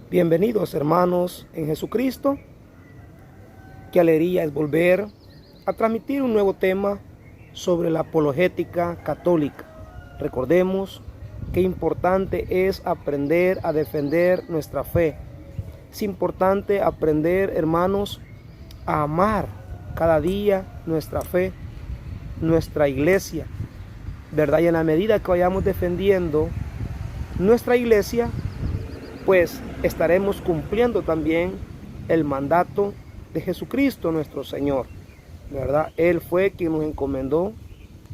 Bienvenidos hermanos en Jesucristo. Qué alegría es volver a transmitir un nuevo tema sobre la apologética católica. Recordemos qué importante es aprender a defender nuestra fe. Es importante aprender, hermanos, a amar cada día nuestra fe, nuestra iglesia, ¿verdad? Y en la medida que vayamos defendiendo nuestra iglesia, pues estaremos cumpliendo también el mandato de Jesucristo nuestro Señor, ¿verdad? Él fue quien nos encomendó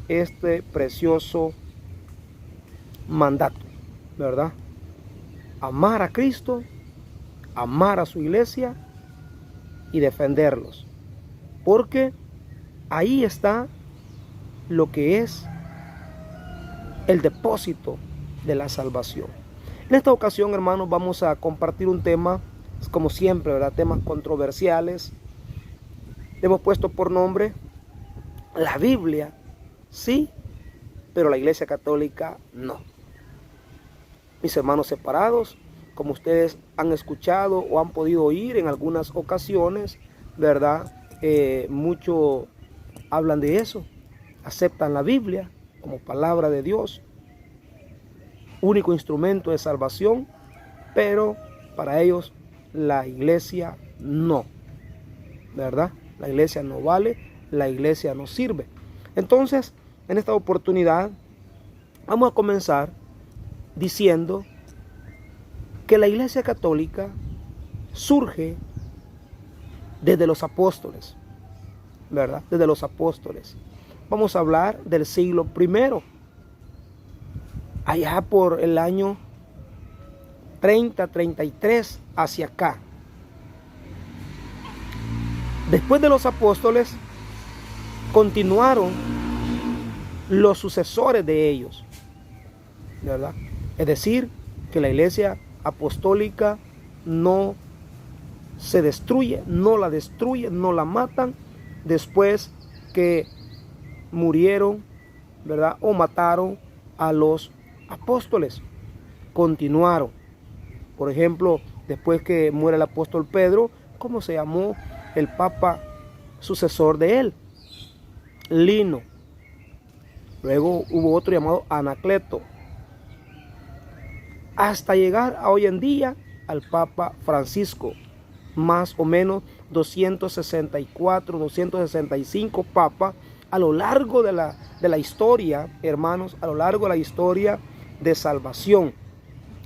este precioso mandato, ¿verdad? Amar a Cristo, amar a su iglesia y defenderlos, porque ahí está lo que es el depósito de la salvación. En esta ocasión, hermanos, vamos a compartir un tema, como siempre, ¿verdad? Temas controversiales. Hemos puesto por nombre la Biblia, sí, pero la Iglesia Católica no. Mis hermanos separados, como ustedes han escuchado o han podido oír en algunas ocasiones, ¿verdad? Muchos hablan de eso, aceptan la Biblia como palabra de Dios, único instrumento de salvación, pero para ellos la iglesia no, ¿verdad? La iglesia no vale, la iglesia no sirve. Entonces, en esta oportunidad, vamos a comenzar diciendo que la Iglesia Católica surge desde los apóstoles, ¿verdad? Desde los apóstoles. Vamos a hablar del siglo I, allá por el año 33 hacia acá. Después de los apóstoles, continuaron los sucesores de ellos, ¿verdad? Es decir, que la iglesia apostólica no se destruye, no la destruyen, no la matan después que murieron, ¿verdad? O mataron a los apóstoles. Continuaron. Por ejemplo, después que muere el apóstol Pedro, ¿cómo se llamó el papa sucesor de él? Lino. Luego hubo otro llamado Anacleto, hasta llegar a hoy en día al Papa Francisco. Más o menos 264, 265 papas a lo largo de la historia, hermanos, a lo largo de la historia de salvación.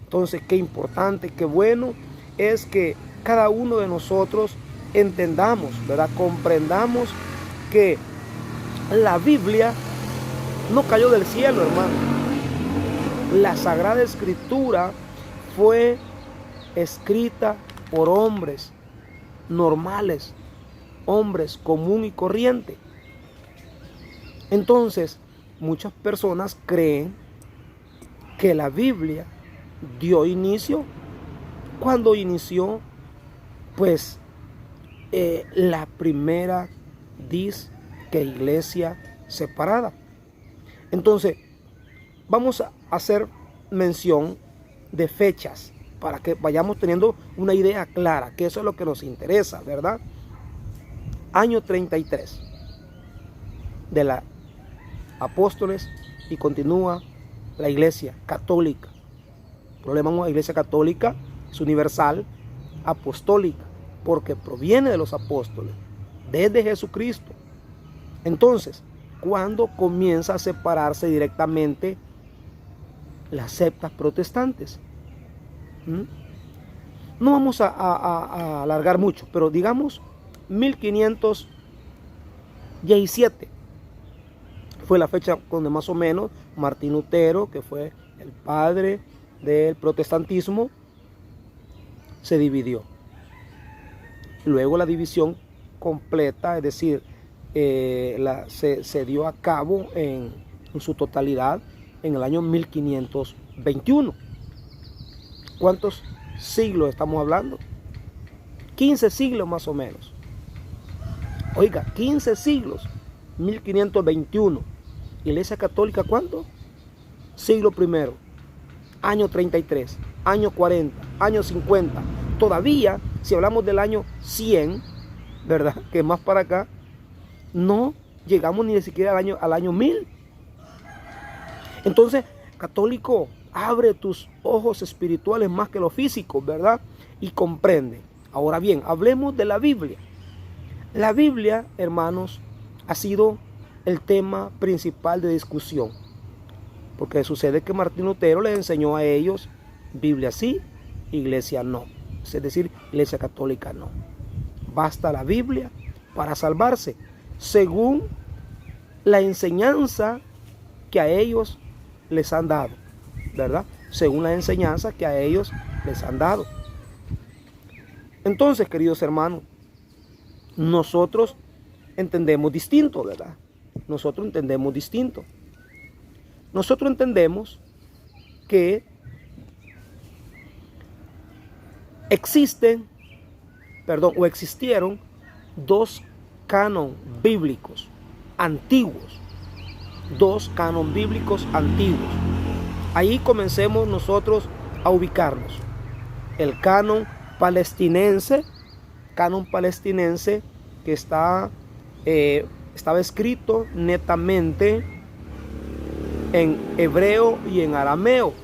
Entonces, qué importante, qué bueno es que cada uno de nosotros entendamos, ¿verdad? Comprendamos que la Biblia no cayó del cielo, hermano. La Sagrada Escritura fue escrita por hombres normales, hombres común y corriente. Entonces, muchas personas creen que la Biblia dio inicio cuando inició, pues, la primera disque iglesia separada. Entonces, vamos a hacer mención de fechas para que vayamos teniendo una idea clara, que eso es lo que nos interesa, ¿verdad? Año 33 de la apóstoles y continúa la iglesia católica. El problema con la iglesia católica es universal, apostólica, porque proviene de los apóstoles, desde Jesucristo. Entonces, ¿cuándo comienza a separarse directamente las sectas protestantes? No vamos a alargar mucho, pero digamos 1517 fue la fecha donde más o menos Martín Lutero, que fue el padre del protestantismo, se dividió. Luego la división completa, es decir, se dio a cabo en su totalidad en el año 1521. ¿Cuántos siglos estamos hablando? 15 siglos más o menos. Oiga, 15 siglos. 1521. Iglesia Católica, ¿cuánto? Siglo I. año 33, año 40, año 50. Todavía, si hablamos del año 100, ¿verdad? Que más para acá, no llegamos ni siquiera al año 1000. Entonces, católico, abre tus ojos espirituales más que los físicos, ¿verdad? Y comprende. Ahora bien, hablemos de la Biblia. La Biblia, hermanos, ha sido el tema principal de discusión. Porque sucede que Martín Lutero les enseñó a ellos, Biblia sí, iglesia no. Es decir, iglesia católica no. Basta la Biblia para salvarse, según la enseñanza que a ellos les han dado, ¿verdad? Según la enseñanza que a ellos les han dado. Entonces, queridos hermanos, nosotros entendemos distinto, ¿verdad? Nosotros entendemos distinto. Nosotros entendemos que existieron dos cánon bíblicos antiguos. Dos cánon bíblicos antiguos. Ahí comencemos nosotros a ubicarnos. El canon palestinense que estaba escrito netamente en hebreo y en arameo.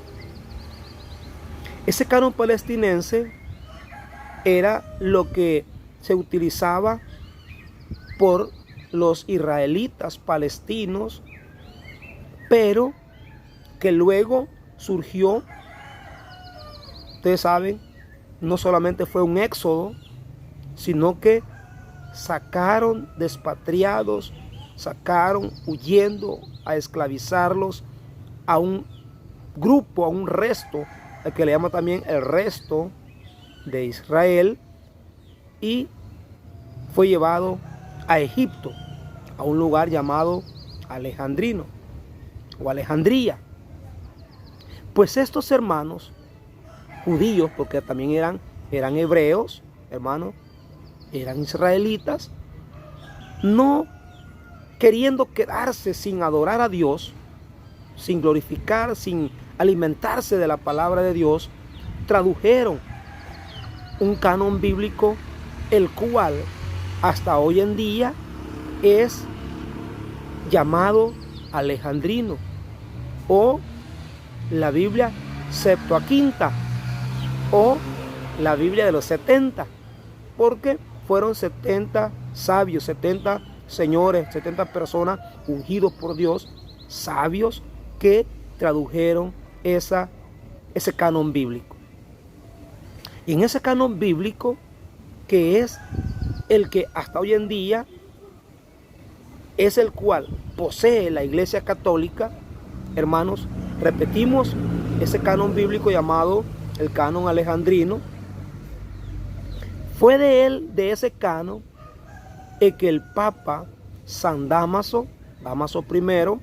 Ese canon palestinense era lo que se utilizaba por los israelitas palestinos, pero que luego surgió, ustedes saben, no solamente fue un éxodo, sino que sacaron despatriados, sacaron huyendo a esclavizarlos a un grupo, a un resto, al que le llama también el resto de Israel, y fue llevado a Egipto, a un lugar llamado Alejandrino o Alejandría. Pues estos hermanos judíos, porque también eran hebreos, hermanos, eran israelitas, no queriendo quedarse sin adorar a Dios, sin glorificar, sin alimentarse de la palabra de Dios, tradujeron un canon bíblico, el cual hasta hoy en día es llamado alejandrino, o la Biblia Septuaginta, o la Biblia de los 70, porque fueron 70 sabios, 70 señores, 70 personas ungidos por Dios, sabios, que tradujeron ese canon bíblico. Y en ese canon bíblico, que es el que hasta hoy en día es el cual posee la Iglesia Católica, hermanos, repetimos, ese canon bíblico llamado el canon alejandrino, fue de ese canon el que el Papa San Dámaso I,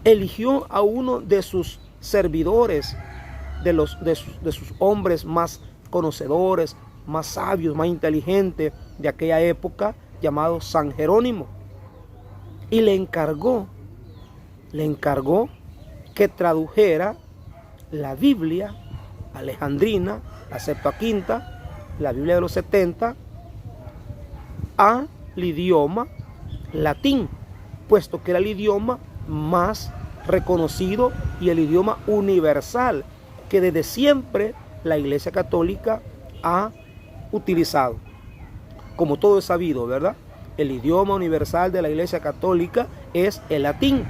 eligió a uno de sus servidores, de sus hombres más conocedores, más sabios, más inteligentes de aquella época, llamado San Jerónimo, y le encargó que tradujera la Biblia alejandrina, la Septuaginta, la Biblia de los 70, al idioma latín, puesto que era el idioma más reconocido y el idioma universal que desde siempre la Iglesia Católica ha utilizado. Como todo es sabido, ¿verdad? El idioma universal de la Iglesia Católica es el latín.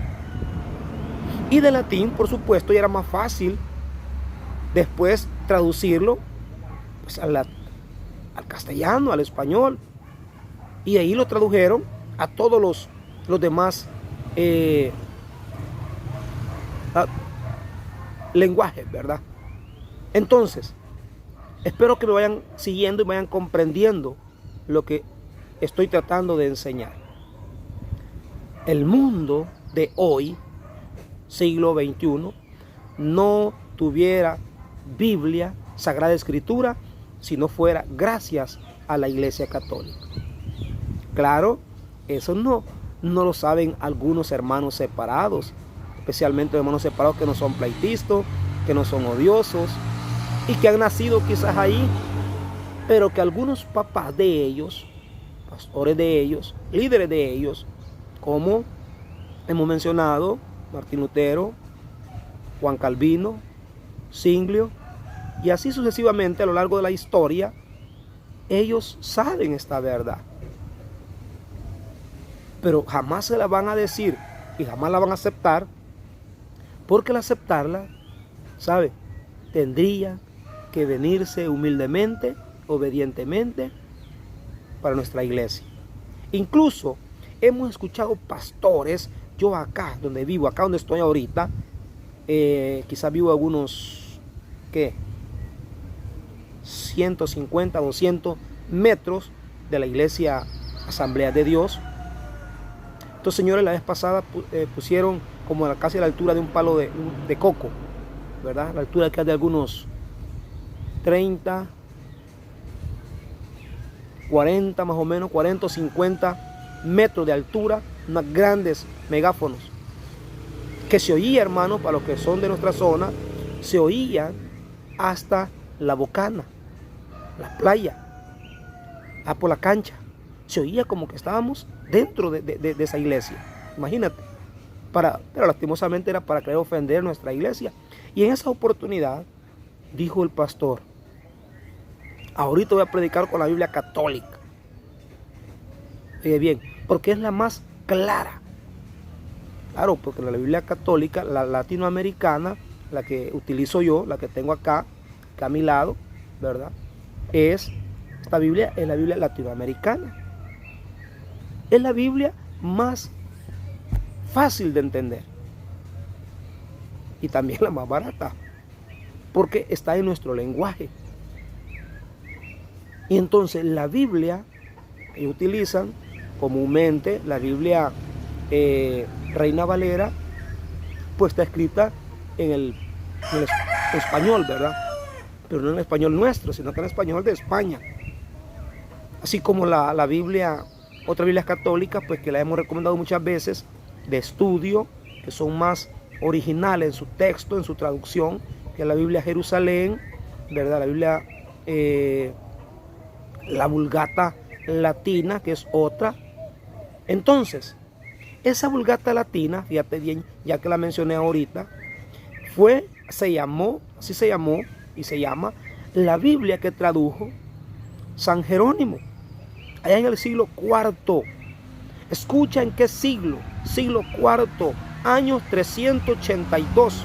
Y del latín, por supuesto, ya era más fácil después traducirlo pues, al castellano, al español. Y ahí lo tradujeron a todos los demás lenguajes, ¿verdad? Entonces, espero que me vayan siguiendo y vayan comprendiendo lo que estoy tratando de enseñar. El mundo de hoy, siglo XXI, no tuviera Biblia, Sagrada Escritura, si no fuera gracias a la Iglesia Católica. Claro, eso no lo saben algunos hermanos separados, especialmente hermanos separados que no son pleitistas, que no son odiosos y que han nacido quizás ahí, pero que algunos papás de ellos, pastores de ellos, líderes de ellos, como hemos mencionado, Martín Lutero, Juan Calvino, Zwinglio, y así sucesivamente a lo largo de la historia, ellos saben esta verdad. Pero jamás se la van a decir y jamás la van a aceptar, porque al aceptarla, ¿sabe? Tendría que venirse humildemente, obedientemente para nuestra iglesia. Incluso hemos escuchado pastores, yo acá donde vivo, acá donde estoy ahorita, quizás vivo a algunos, ¿qué? 150, 200 metros de la iglesia Asamblea de Dios. Estos señores la vez pasada pusieron como casi a la altura de un palo de coco, ¿verdad? La altura que es de algunos 30, 40 más o menos, 40 o 50 metros de altura, unos grandes megáfonos que se oía, hermanos, para los que son de nuestra zona, se oían hasta la Bocana, la playa, por la cancha. Se oía como que estábamos dentro de esa iglesia, imagínate. Pero lastimosamente era para querer ofender nuestra iglesia. Y en esa oportunidad dijo el pastor: ahorita voy a predicar con la Biblia católica. Oye bien, porque es la más clara. Claro, porque la Biblia católica, la latinoamericana, la que utilizo yo, la que tengo acá a mi lado, ¿verdad? Esta Biblia es la Biblia latinoamericana. Es la Biblia más fácil de entender. Y también la más barata. Porque está en nuestro lenguaje. Y entonces la Biblia que utilizan comúnmente, la Biblia Reina Valera, pues está escrita en el español, ¿verdad? Pero no en el español nuestro, sino que en el español de España. Así como la Biblia, otras Biblias católicas, pues que la hemos recomendado muchas veces, de estudio, que son más originales en su texto, en su traducción, que es la Biblia Jerusalén, ¿verdad? La Biblia, la Vulgata Latina, que es otra. Entonces, esa Vulgata Latina, fíjate bien, ya que la mencioné ahorita, así se llamó y se llama la Biblia que tradujo San Jerónimo, allá en el siglo IV. Escucha en qué siglo IV, años 382.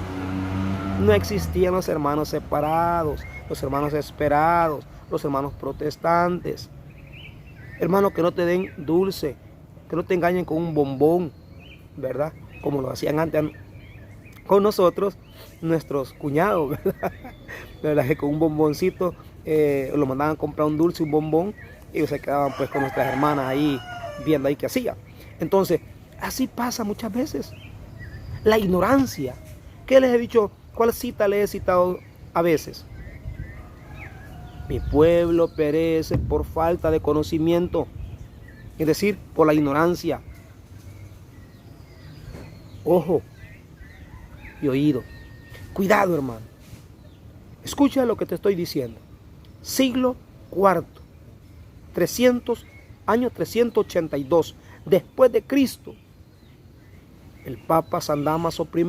No existían los hermanos separados, los hermanos esperados, los hermanos protestantes. Hermanos, que no te den dulce, que no te engañen con un bombón, ¿verdad? Como lo hacían antes con nosotros, nuestros cuñados, ¿verdad? Que con un bomboncito lo mandaban a comprar un dulce, un bombón, y se quedaban pues con nuestras hermanas ahí, viendo ahí qué hacía. Entonces, así pasa muchas veces. La ignorancia. ¿Qué les he dicho? ¿Cuál cita les he citado a veces? Mi pueblo perece por falta de conocimiento, es decir, por la ignorancia. Ojo y oído. Cuidado, hermano. Escucha lo que te estoy diciendo. Siglo IV, año 382 después de Cristo. El Papa San Dámaso I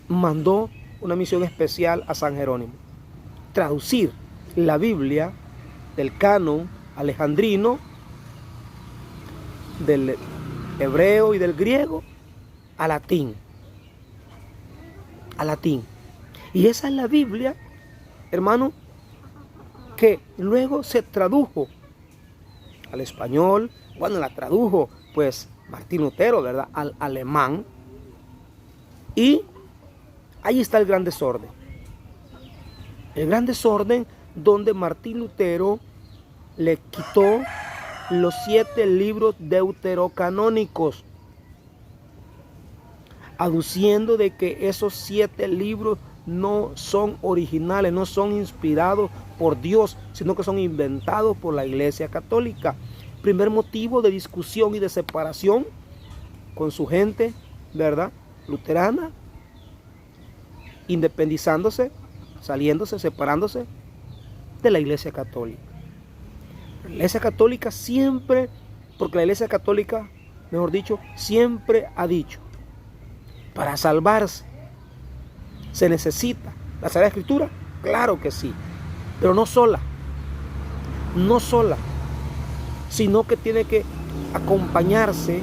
mandó una misión especial a San Jerónimo: traducir la Biblia del canon alejandrino, del hebreo y del griego a latín. Y esa es la Biblia, hermano, que luego se tradujo al español. Bueno, la tradujo pues Martín Lutero, ¿verdad?, al alemán. Y ahí está el gran desorden. El gran desorden donde Martín Lutero le quitó los 7 libros deuterocanónicos, aduciendo de que esos 7 libros no son originales, no son inspirados por Dios, sino que son inventados por la Iglesia Católica. Primer motivo de discusión y de separación con su gente ¿verdad?, luterana, independizándose, saliéndose, separándose de la Iglesia Católica. La Iglesia Católica siempre, porque la Iglesia Católica, mejor dicho, siempre ha dicho, para salvarse se necesita la Sagrada Escritura, claro que sí, pero no sola, sino que tiene que acompañarse,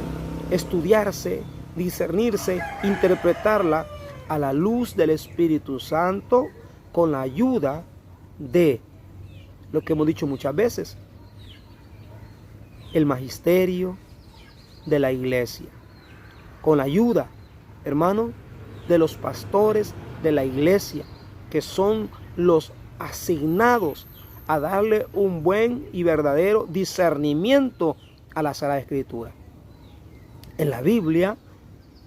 estudiarse, discernirse, interpretarla a la luz del Espíritu Santo, con la ayuda de lo que hemos dicho muchas veces, el magisterio de la iglesia, con la ayuda, hermano, de los pastores de la iglesia, que son los asignados a darle un buen y verdadero discernimiento a la Sagrada Escritura. En la Biblia,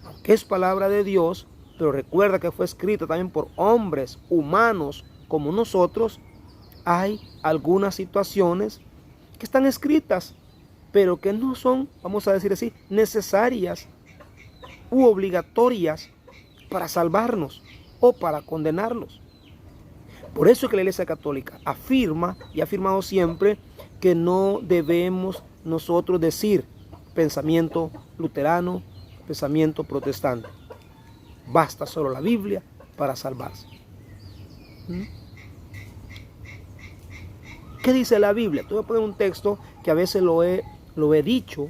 aunque es palabra de Dios, pero recuerda que fue escrita también por hombres humanos como nosotros, hay algunas situaciones que están escritas, pero que no son, vamos a decir así, necesarias u obligatorias para salvarnos o para condenarnos. Por eso es que la Iglesia Católica afirma y ha afirmado siempre que no debemos nosotros decir pensamiento luterano, pensamiento protestante. Basta solo la Biblia para salvarse. ¿Qué dice la Biblia? Te voy a poner un texto que a veces lo he dicho,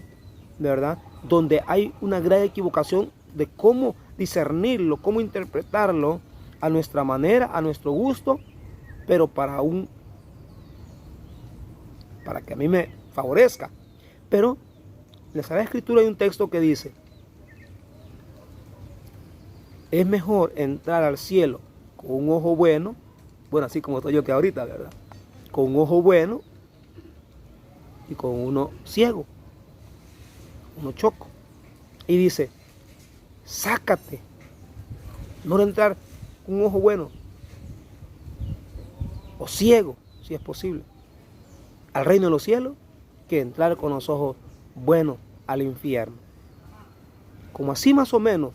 de verdad, donde hay una gran equivocación de cómo discernirlo, cómo interpretarlo a nuestra manera, a nuestro gusto, pero para que a mí me favorezca. Pero en la Sagrada Escritura hay un texto que dice: es mejor entrar al cielo con un ojo bueno, así como estoy yo que ahorita, ¿verdad?, con un ojo bueno y con uno ciego, uno choco. Y dice: sácate, no entrar con un ojo bueno o ciego, si es posible, al reino de los cielos, que entrar con los ojos buenos al infierno. Como así más o menos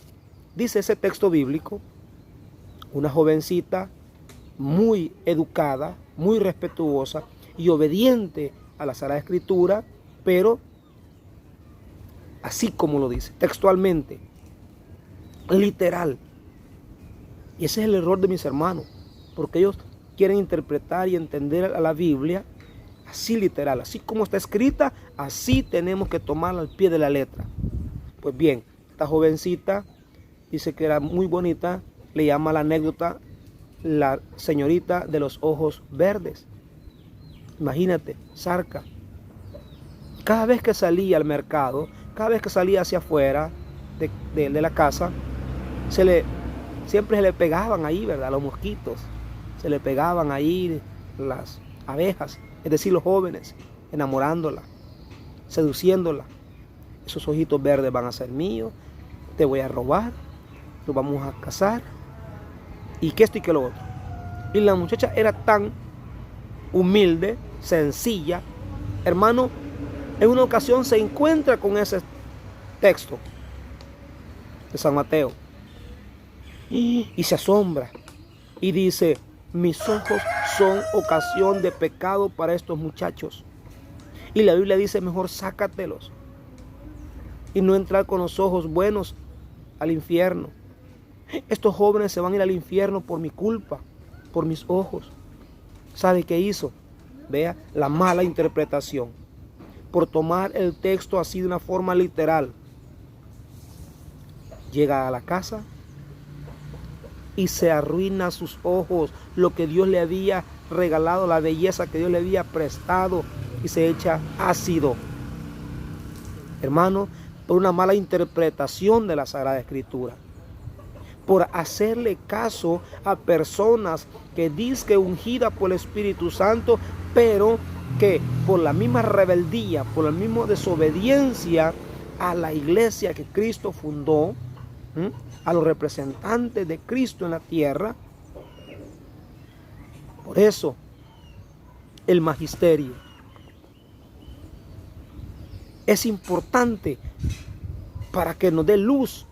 dice ese texto bíblico, una jovencita muy educada, muy respetuosa y obediente a la Sagrada Escritura, pero así como lo dice, textualmente, literal. Y ese es el error de mis hermanos, porque ellos quieren interpretar y entender a la Biblia así literal, así como está escrita, así tenemos que tomarla al pie de la letra. Pues bien, esta jovencita dice que era muy bonita, le llama la anécdota la señorita de los ojos verdes. Imagínate, Zarca. Cada vez que salía al mercado, cada vez que salía hacia afuera de la casa, siempre se le pegaban ahí, ¿verdad?, los mosquitos. Se le pegaban ahí las abejas, es decir, los jóvenes, enamorándola, seduciéndola. Esos ojitos verdes van a ser míos, te voy a robar, nos vamos a casar, y que esto y que lo otro. Y la muchacha era tan humilde, sencilla. Hermano, en una ocasión se encuentra con ese texto de San Mateo y se asombra y dice: mis ojos son ocasión de pecado para estos muchachos. Y la Biblia dice: mejor sácatelos y no entrar con los ojos buenos al infierno. Estos jóvenes se van a ir al infierno por mi culpa, por mis ojos. ¿Sabe qué hizo? Vea la mala interpretación. Por tomar el texto así de una forma literal. Llega a la casa y se arruina sus ojos, lo que Dios le había regalado, la belleza que Dios le había prestado, y se echa ácido. Hermano, por una mala interpretación de la Sagrada Escritura. Por hacerle caso a personas que dicen ungidas por el Espíritu Santo, pero que por la misma rebeldía, por la misma desobediencia a la iglesia que Cristo fundó, a los representantes de Cristo en la tierra. Por eso, el magisterio es importante para que nos dé luz,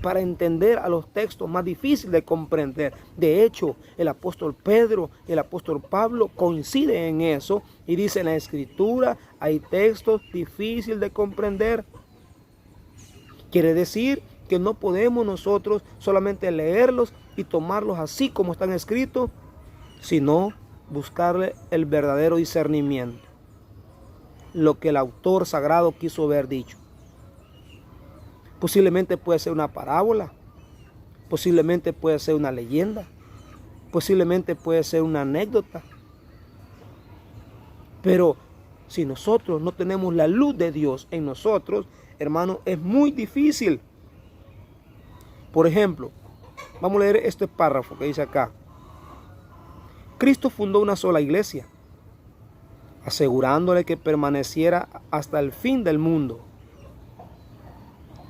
para entender a los textos más difíciles de comprender. De hecho, el apóstol Pedro y el apóstol Pablo coinciden en eso y dicen: en la Escritura hay textos difíciles de comprender. Quiere decir que no podemos nosotros solamente leerlos y tomarlos así como están escritos, sino buscarle el verdadero discernimiento, lo que el autor sagrado quiso haber dicho. Posiblemente puede ser una parábola, posiblemente puede ser una leyenda, posiblemente puede ser una anécdota. Pero si nosotros no tenemos la luz de Dios en nosotros, hermano, es muy difícil. Por ejemplo, vamos a leer este párrafo que dice acá: Cristo fundó una sola iglesia, asegurándole que permaneciera hasta el fin del mundo.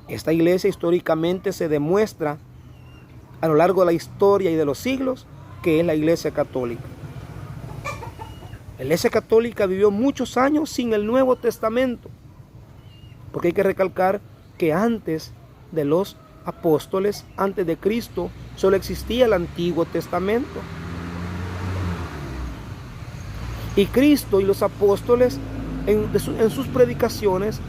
Esta iglesia históricamente se demuestra a lo largo de la historia y de los siglos que es la Iglesia Católica. La Iglesia Católica vivió muchos años sin el Nuevo Testamento, porque hay que recalcar que antes de los apóstoles, antes de Cristo, solo existía el Antiguo Testamento. Y Cristo y los apóstoles en sus predicaciones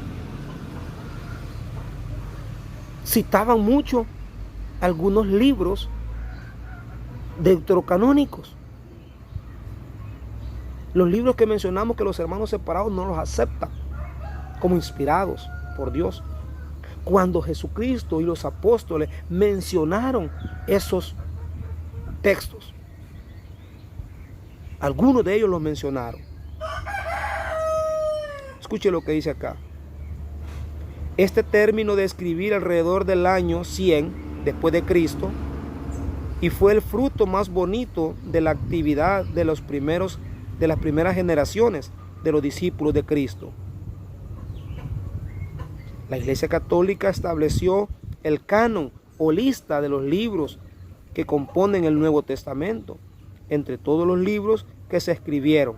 citaban mucho algunos libros deuterocanónicos. Los libros que mencionamos que los hermanos separados no los aceptan como inspirados por Dios, cuando Jesucristo y los apóstoles mencionaron esos textos. Algunos de ellos los mencionaron. Escuche lo que dice acá. Este término de escribir alrededor del año 100 después de Cristo, y fue el fruto más bonito de la actividad de las primeras generaciones de los discípulos de Cristo. La Iglesia Católica estableció el canon o lista de los libros que componen el Nuevo Testamento, entre todos los libros que se escribieron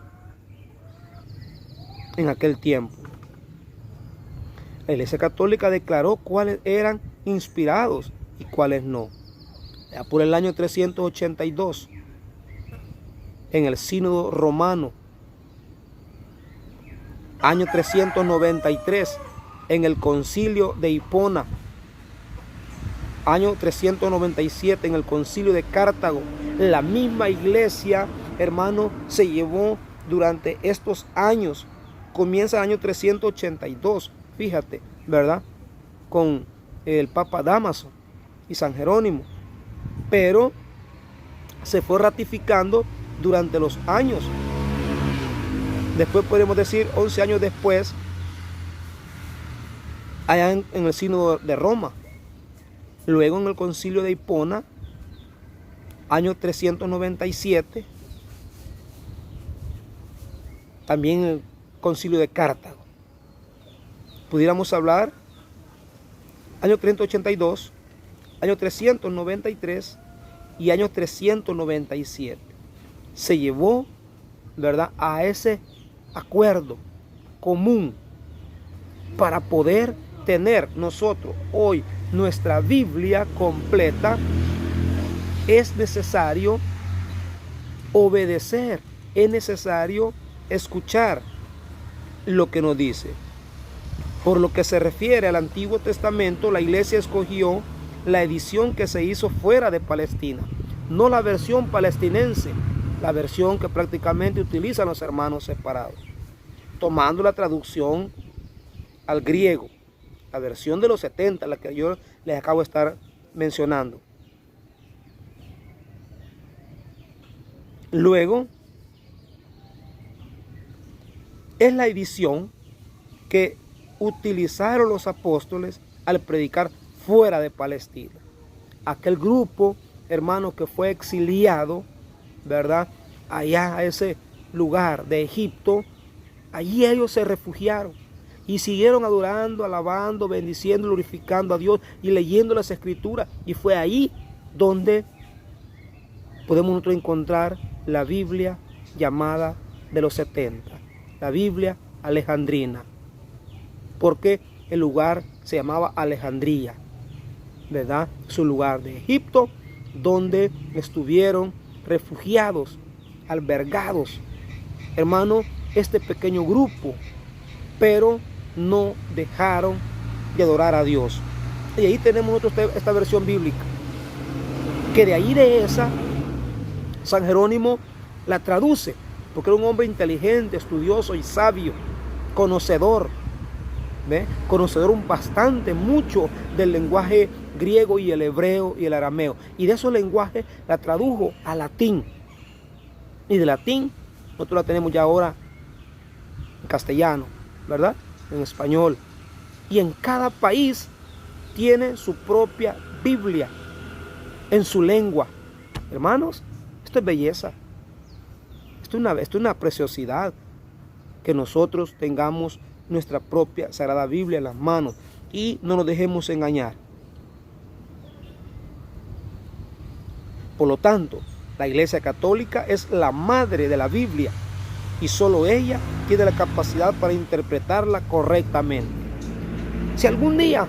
en aquel tiempo. La Iglesia Católica declaró cuáles eran inspirados y cuáles no. Ya por el año 382, en el Sínodo Romano, año 393, en el Concilio de Hipona, año 397, en el Concilio de Cartago. La misma iglesia, hermano, se llevó durante estos años. Comienza el año 382, fíjate, ¿verdad? Con el Papa Dámaso y San Jerónimo. Pero se fue ratificando durante los años. Después podemos decir 11 años después, allá en el Sínodo de Roma. Luego en el Concilio de Hipona, año 397, también el Concilio de Cartago. Pudiéramos hablar año 382, año 393 y año 397. Se llevó, ¿verdad?, a ese acuerdo común para poder tener nosotros hoy nuestra Biblia completa. Es necesario obedecer, es necesario escuchar lo que nos dice. Por lo que se refiere al Antiguo Testamento, la iglesia escogió la edición que se hizo fuera de Palestina, no la versión palestinense, la versión que prácticamente utilizan los hermanos separados, tomando la traducción al griego, la versión de los 70, la que yo les acabo de estar mencionando. Luego, es la edición que utilizaron los apóstoles al predicar fuera de Palestina. Aquel grupo, hermano, que fue exiliado, ¿verdad?, allá a ese lugar de Egipto, allí ellos se refugiaron y siguieron adorando, alabando, bendiciendo, glorificando a Dios y leyendo las Escrituras. Y fue ahí donde podemos nosotros encontrar la Biblia llamada de los 70, la Biblia alejandrina, porque el lugar se llamaba Alejandría. ¿verdad?, su lugar de Egipto, donde estuvieron refugiados, albergados, hermano, este pequeño grupo, pero no dejaron de adorar a Dios. Y ahí tenemos esta versión bíblica, que de ahí de esa, San Jerónimo la traduce, porque era un hombre inteligente, estudioso y sabio, conocedor, ¿ve?, conocedor bastante, mucho del lenguaje griego y el hebreo y el arameo. Y de esos lenguajes la tradujo al latín. Y de latín, nosotros la tenemos ya ahora en castellano, ¿verdad?, en español. Y en cada país tiene su propia Biblia en su lengua. Hermanos, esto es belleza. Esto es una preciosidad, que nosotros tengamos nuestra propia Sagrada Biblia en las manos y no nos dejemos engañar. Por lo tanto, la Iglesia Católica es la madre de la Biblia y solo ella tiene la capacidad para interpretarla correctamente. Si algún día,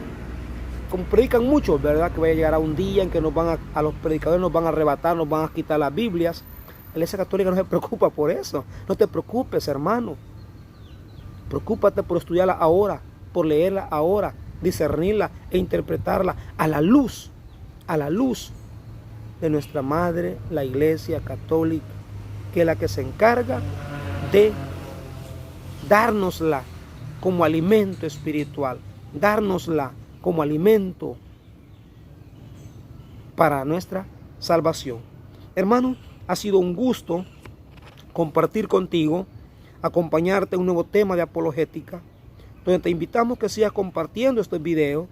como predican muchos, ¿verdad?, que vaya a llegar a un día en que a los predicadores nos van a arrebatar, nos van a quitar las Biblias, la Iglesia Católica no se preocupa por eso. No te preocupes, hermano. Preocúpate por estudiarla ahora, por leerla ahora, discernirla e interpretarla a la luz de nuestra madre, la Iglesia Católica, que es la que se encarga de dárnosla como alimento espiritual, dárnosla como alimento para nuestra salvación. Hermano, ha sido un gusto compartir contigo, acompañarte en un nuevo tema de apologética, donde te invitamos que sigas compartiendo este video,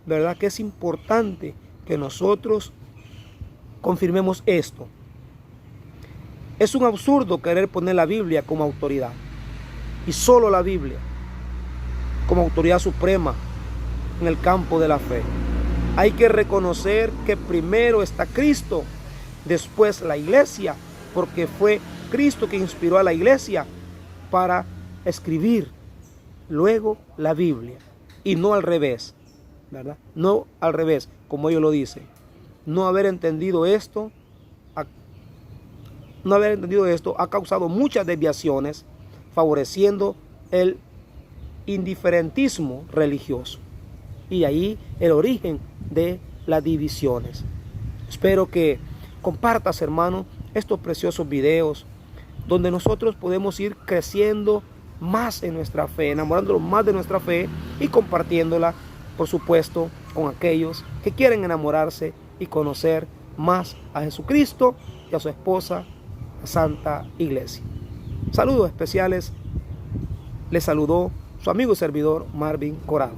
¿verdad?, que es importante que nosotros confirmemos esto. Es un absurdo querer poner la Biblia como autoridad, y solo la Biblia como autoridad suprema en el campo de la fe. Hay que reconocer que primero está Cristo, después la Iglesia, porque fue Cristo que inspiró a la Iglesia para escribir luego la Biblia, y no al revés, ¿verdad? No al revés, como ellos lo dicen. No haber entendido esto ha causado muchas desviaciones, favoreciendo el indiferentismo religioso, y ahí el origen de las divisiones. Espero que compartas, hermano, estos preciosos videos donde nosotros podemos ir creciendo más en nuestra fe, enamorándonos más de nuestra fe y compartiéndola, por supuesto, con aquellos que quieren enamorarse y conocer más a Jesucristo y a su esposa, la Santa Iglesia. Saludos especiales. Les saludó su amigo y servidor Marvin Corado.